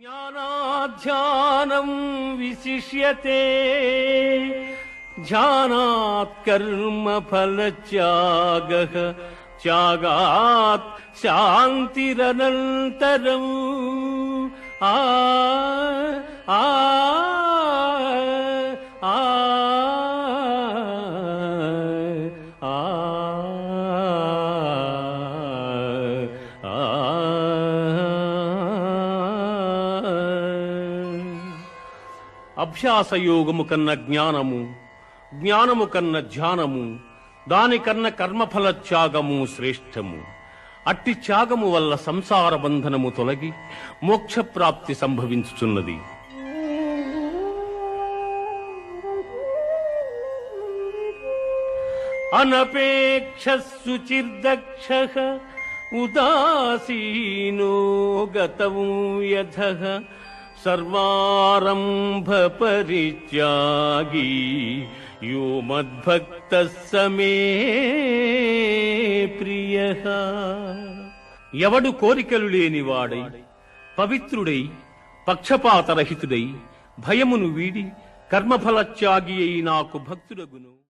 జ్ఞానాధ్యానం విశిష్యతే ధ్యానాత్ కర్మ ఫలత్యాగః త్యాగాత్ శాంతిరనంతరం ఆ ఆ ఆ అభ్యాసయోగము కన్న జ్ఞానము, జ్ఞానము కన్న ధ్యానము, దానికన్న కర్మఫల త్యాగము శ్రేష్టము. అట్టి త్యాగము వల్ల సంసార బంధనము తొలగి మోక్షప్రాప్తి సంభవించుచున్నది. అనపేక్ష శుచిర్దక్షః ఉదాసీనో గతవు యథః సర్వారంభ పరిత్యాగి యో మద్భక్తః సమే ప్రియః. ఎవడు కోరికలు లేనివాడై పవిత్రుడై పక్షపాతరహితుడై భయమును వీడి కర్మఫలత్యాగి అయి నాకు భక్తుడగును.